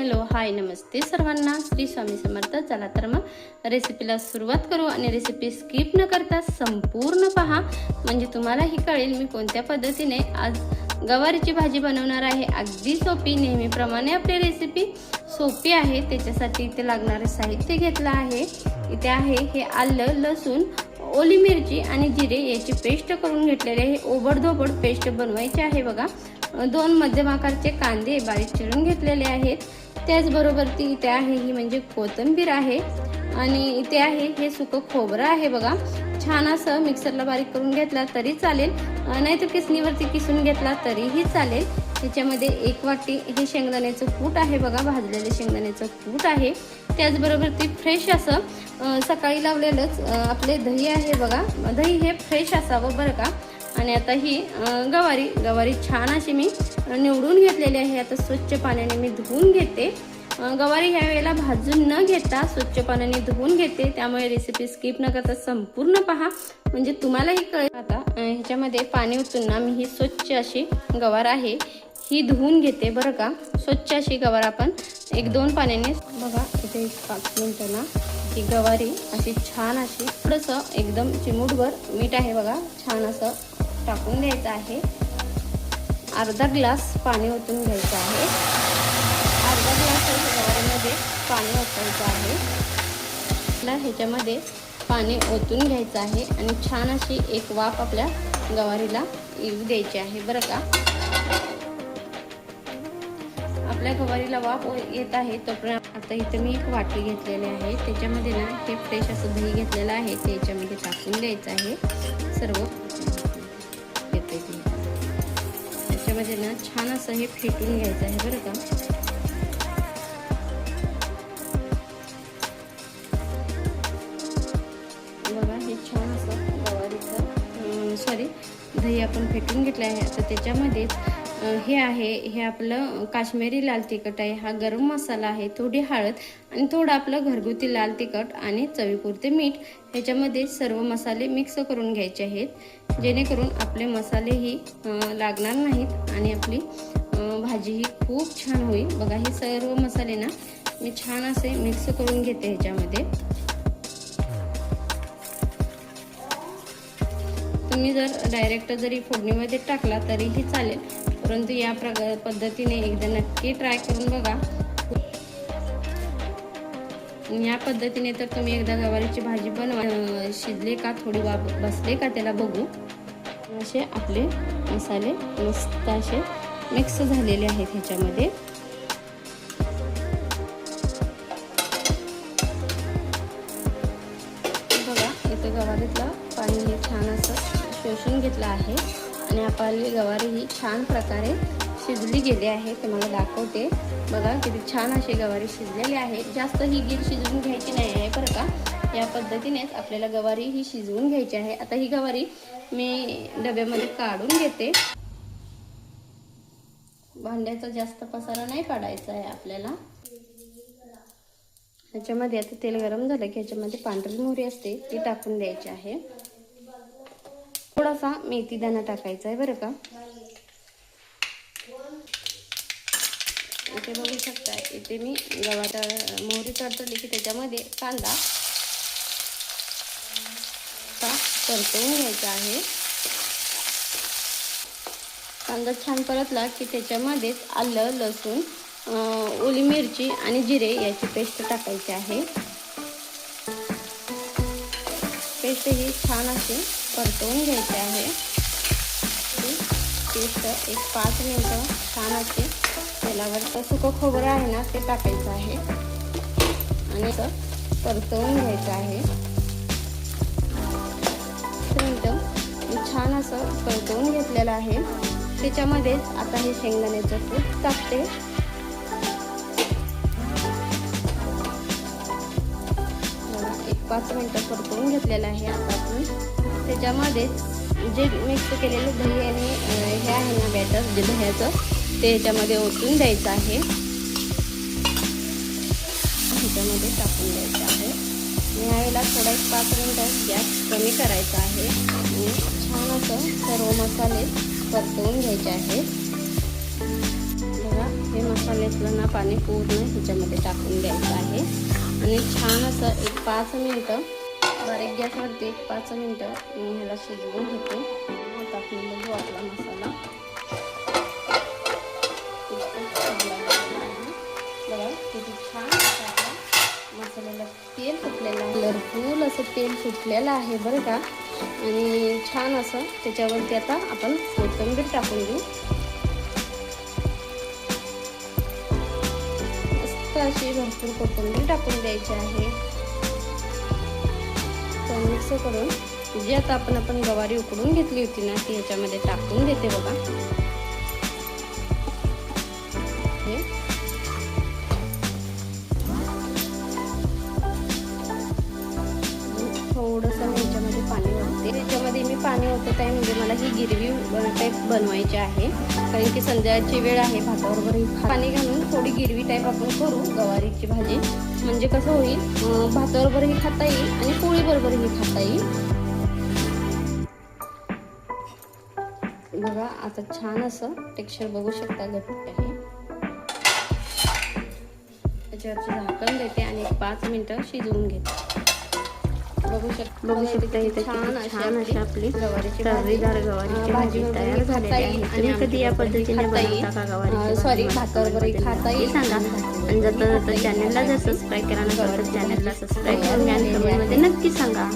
Hello hi नमस्ते सर्वांना, श्री स्वामी समर्थ। चला तर मग रेसिपीला सुरुवात करू आणि रेसिपी स्किप न करता संपूर्ण पहा, म्हणजे तुम्हालाही कळेल मी कोणत्या पद्धतीने आज गवारीची भाजी बनवणार आहे। अगदी सोपी, नेहमीप्रमाणे आपली रेसिपी सोपी आहे। त्याच्यासाठी इथे लागणारे साहित्य घेतलं आहे। इथे आहे हे आलं, लसूण, ओली मिरची आणि जिरे याची पेस्ट करून घेतलेली आहे। ओबडधोबड पेस्ट बनवायची आहे बघा। 2 मध्यम आकाराचे कांदे बारीक चिरून घेतलेले आहेत। त्याचबरोबर ती इथे आहे ही म्हणजे कोथिंबीर आहे आणि इथे आहे हे सुकं खोबरं आहे बघा। छान असं मिक्सरला बारीक करून घेतला तरी चालेल, नाहीतर किसणीवरती किसून घेतला तरीही चालेल। त्याच्यामध्ये 1 वाटी हे शेंगदाण्याचं कूट आहे बघा, भाजलेले शेंगदाण्याचं कूट आहे। त्याचबरोबर ती फ्रेश असं सकाळी लावलेलंच आपले दही आहे बघा। दही हे फ्रेश असावं बरं का। आणि आता ही गवारी छान अशी मी निवडून घेतलेली आहे। आता स्वच्छ पाण्याने मी धुवून घेते। गवारी ह्या वेळेला भाजून न घेता स्वच्छ पाण्याने धुवून घेते, त्यामुळे रेसिपी स्किप न करता संपूर्ण पहा, म्हणजे तुम्हालाही कळेल। आता ह्याच्यामध्ये पाणी ओतून ना मी ही स्वच्छ अशी गवार आहे ही धुवून घेते बरं का। स्वच्छ अशी गवार आपण 1-2 पाण्याने बघा। इथे 5 मिनिटं ना ही गवारी अशी छान अशी थोडंसं एकदम चिमूटभर मीठ आहे बघा, छान असं टाकून द्यायचं आहे। अर्धा ग्लास पाणी ओतून घ्यायचं आहे। अर्धा ग्लास गवारीमध्ये पाणी ओतायचं आहे। आपल्याला ह्याच्यामध्ये पाणी ओतून घ्यायचं आहे आणि छान अशी एक वाफ आपल्या गवारीला येऊ द्यायची आहे बरं का। आपल्या गवारीला वाफ येत आहे तोपर्यंत आता इथे मी एक वाटी घेतलेली आहे। त्याच्यामध्ये ना हे फ्रेश असं दही घेतलेलं आहे, ते याच्यामध्ये टाकून द्यायचं आहे। सर्व त्याच्यामध्ये ना छान असं हे फेटून घ्यायचं आहे बरं का। बघा हे छान असं गवारीचं दही आपण फेटून घेतलं आहे। आता त्याच्यामध्ये हे आपलं काश्मीरी लाल तिखट आहे, हा गरम मसाला आहे, थोडी हळद आणि थोडं आपलं घरगुती लाल तिखट आणि चवीपुरते मीठ। ह्याच्यामध्ये सर्व मसाले मिक्स करून घ्यायचे आहेत, जेणेकरून आपले मसालेही लागणार नाहीत आणि आपली भाजीही खूप छान होईल। बघा हे सर्व मसाले ना मी छान असे मिक्स करून घेते ह्याच्यामध्ये। तुम्ही जर डायरेक्ट जरी फोडणीमध्ये टाकला तरीही चालेल, परंतु या पद्धतीने एकदा नक्की ट्राय करून बघा। या पद्धतीने तर तुम्ही एकदा गवारीची भाजी बनवा। शिजले का, थोडी वाफ बसले का त्याला बघू। असे आपले मसाले मस्त असे मिक्स झालेले आहेत ह्याच्यामध्ये। बघा इथे गवारीतलं पाणी हे छान असं शोषून घेतलं आहे आणि आपली गवारी ही छान प्रकारे शिजली गेली आहे। तुम्हाला दाखवते बघा किती छान अशी गवारी शिजलेली आहे। जास्त ही गीर शिजवून घ्यायची नाही आहे बरं का। या पद्धतीनेच आपल्याला गवारी ही शिजवून घ्यायची आहे। आता ही गवारी मी डब्यामध्ये काढून घेते। भांड्याचा जास्त पसारा नाही पाडायचा आहे आपल्याला। ह्याच्यामध्ये आता तेल गरम झालं की ह्याच्यामध्ये पांढरी मोहरी असते ती टाकून द्यायची आहे। थोडासा मेथी दाणा टाकायचा आहे बरं का। इथे बघू शकता, इथे मी मोहरी तडतडली की त्याच्यामध्ये कांदा परतवून घ्यायचा आहे। कांदा छान परतला की त्याच्यामध्ये आलं, लसूण, ओली मिरची आणि जिरे याची पेस्ट टाकायची आहे। पेस्ट ही छान अशी परतवून घ्यायची आहे। पेस्ट एक 5 मिनिटं छान अशी तेलावर सुकं खोबरं आहे ना ते टाकायचं आहे आणि परतवून घ्यायचं आहे। 5 मिनिटं छान असं परतवून घेतलेलं आहे। त्याच्यामध्ये आता हे शेंगदाण्याचं कूट टाकते। एक 5 मिनिटं परतवून घेतलेलं आहे। आता आपण त्याच्यामध्ये जे मिक्स केलेलं दही आणि हे आहे ना बॅटर जे दह्याचं, ते ह्याच्यामध्ये ओतून द्यायचं आहे। ह्याच्यामध्ये टाकून द्यायचं आहे। यावेळेला थोडा 5 मिनिटं गॅस कमी करायचा आहे आणि छान असं सर्व मसाले परतवून घ्यायचे आहेत। बघा हे मसाल्यातलं ना पाणी पूर्ण ह्याच्यामध्ये टाकून द्यायचं आहे आणि छान असं एक 5 मिनटं बारीक गॅसवरती 5 मिनटं मी ह्याला शिजवून घेते. आता आपण बघू आपला मसाला बघा किती छान असं आपला मसाल्याला तेल सुटलेलं आहे. कलरफुल असं तेल सुटलेलं आहे बरं का. आणि छान असं त्याच्यावरती आता आपण कोथिंबीर टाकून देऊ. मस्त अशी भरपूर कोथिंबीर टाकून द्यायची आहे. तर मिक्स करून जी आता आपण गवारी उकडून घेतली होती ना ती ह्याच्यामध्ये टाकून देते बघा. थोडंसं मी ह्याच्यामध्ये पाणी ओतते. ह्याच्यामध्ये मी पाणी ओतत आहे म्हणजे मला ही गिरवी टाईप बनवायची आहे, कारण की संध्याची वेळ आहे. भाताबरोबर ही पाणी घालून थोडी गिरवी टाईप आपण करू गवारीची भाजी. म्हणजे कसं होईल, भाताबरोबरही खाता येईल आणि पोळीबरोबरही खाता येईल. बघा आता छान असं टेक्स्चर बघू शकता घट्ट आहे. त्याच्यावरची झाकण देते आणि 5 मिनिटं शिजवून घेते. बघू शकता इथे छान अशी आपली तर्रीदार गवारीची भाजी तयार झालेली आहे. तुम्ही कधी या पद्धतीने बनवता का गवारीची? सॉरी, भाताबरोबर खाता येईल सांगा. आणि जाता चॅनलला जर सबस्क्राईब केला नसेल तर चॅनलला सबस्क्राईब करून घ्या आणि कमेंटमध्ये नक्की सांगा.